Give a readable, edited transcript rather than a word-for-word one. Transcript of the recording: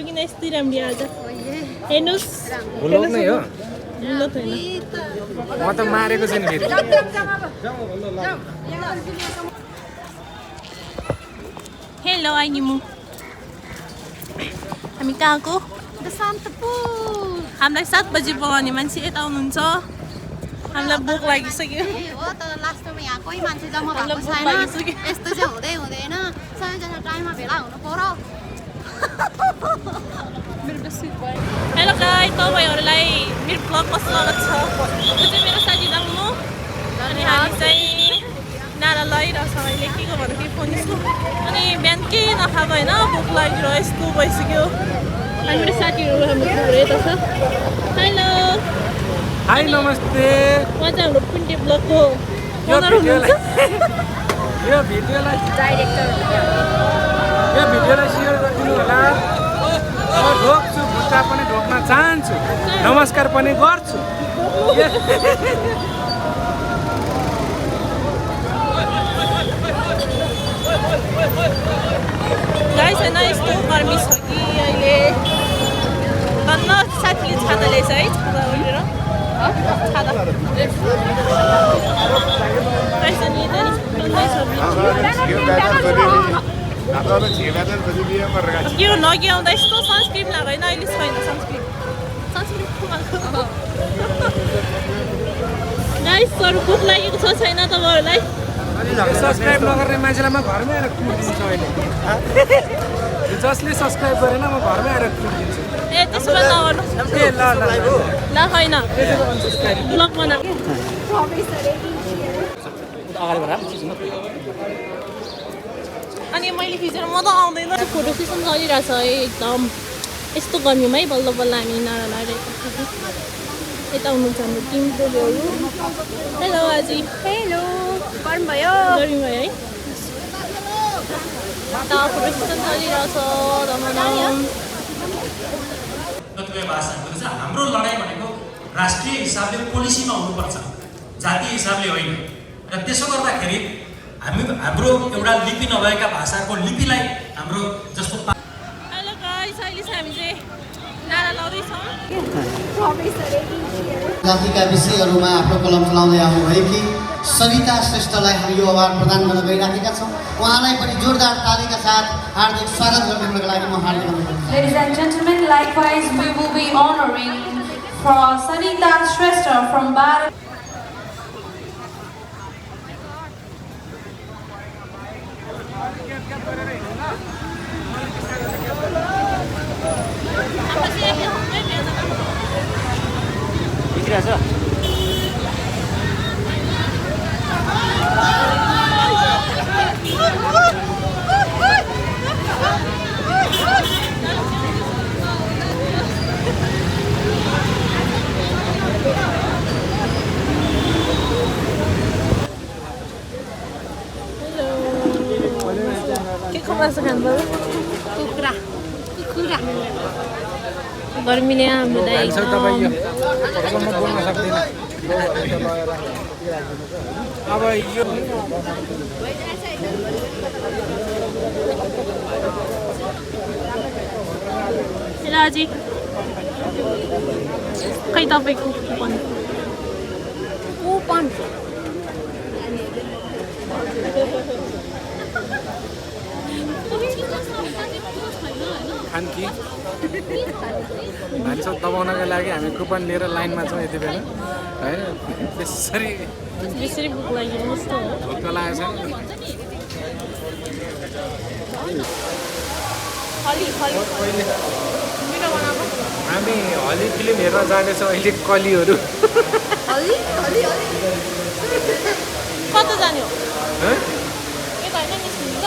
किन यस्तै राम्रो आज हेर्नुहोस् ब्लग नै हो ल छैन म त मारेको छैन फेरि हेलो आइनिमु हामी कहाँको हामीलाई 7 बजी बोलाउने मान्छे यता आउनुहुन्छ हामीलाई भोक लागिसक्यो हो तर लास्टमा यहाँ कोही मान्छे जम्मा भएको छैन यस्तो चाहिँ हुँदै हुँदैन सबैजना टाइममा भेला हुनु पर्यो हेलो गाइस तपाईहरुलाई मेरो ब्लगमा स्वागत छ यो चाहिँ मेरो साथी जम्मु अनि हामी चाहिँ नारा लैरहेछ अहिले के को भन्दाखेरि फोन यसको अनि बिहान केही नखाएको होइन भोक लागिरहेको यस्तो भइसक्यो अनि मेरो साथीहरू हाम्रो पुरै यता छ हेलो हाई नमस्ते म चाहिँ हाम्रो पिन्टे ब्लगको ओनर हुनुहुन्छ यो भिडियोलाई सेयर गरिदिनु होला म ढोक्छु खुट्टा पनि ढोक्न चाहन्छु नमस्कार पनि गर्छु गाइस होइन यस्तो गर्मी छ कि अहिले धन्न साथीले छाता ल्याएछ है छाता ओढेर छाता गाइस अनि के हो लगिआउँदा यस्तो सनस्क्रिन लगाएन अहिले छैन सनस्क्रिन गाइस सर भोक लागेको छ छैन तपाईँहरूलाई सब्सक्राइब नगर्ने मान्छेलाई म घरमै आएर कुट दिन्छु अहिले जसले सब्सक्राइब गरेन म घरमै आएर कुट दिन्छु ए त्यसो भए नगर्नु ए ल होइन ब्लग बना अनि मैले खिचेर म त आउँदैन फोटो सेसन चलिरहेछ है एकदम यस्तो गर्मीमा है बल्ल बल्ल हामी नारा लगाइरहेको यता हुनुहुन्छ हाम्रो टिम टोलीहरू हेलो आजी हेलो गर्नु भयो गर्मी भयो है यता फोटो सेसन चलिरहेछ कतिपय भाषाहरू चाहिँ हाम्रो लडाइँ भनेको राष्ट्रिय हिसाबले पोलिसीमा हुनुपर्छ जातीय हिसाबले होइन र त्यसो गर्दाखेरि हाम्रो एउटा लिपि नभएका भाषाको लिपिलाई हाम्रो जस्तो हेलो गाइस अहिले चाहिँ हामी चाहिँ नारा लाउँदैछौँ जातिका विषयहरूमा आफ्नो कलम चलाउँदै आउनुभएकी सरिता श्रेष्ठलाई हामी यो अवार्ड प्रदान गर्न गइराखेका छौँ उहाँलाई पनि जोरदार तालीका साथ हार्दिक स्वागत गर्नको लागि म हार्दिक अनुरोध गर्छु Ladies and gentlemen, likewise we will be honoring for Sarita Shrestha from Bharat. गर्मीले हामीलाई बोल्न सक्दैन अब यो राजी खै तपाईँको कुपन खान्की भान्सा दबाउनको लागि हामी कुपन लिएर लाइनमा छौँ यति बेला होइन त्यसरी भोक लाग्यो जस्तो हो भोक लागेको हामी हली फिल्म हेर्न जाँदैछौँ अहिले कलीहरू कता जाने हो यता होइन निस्किन्छ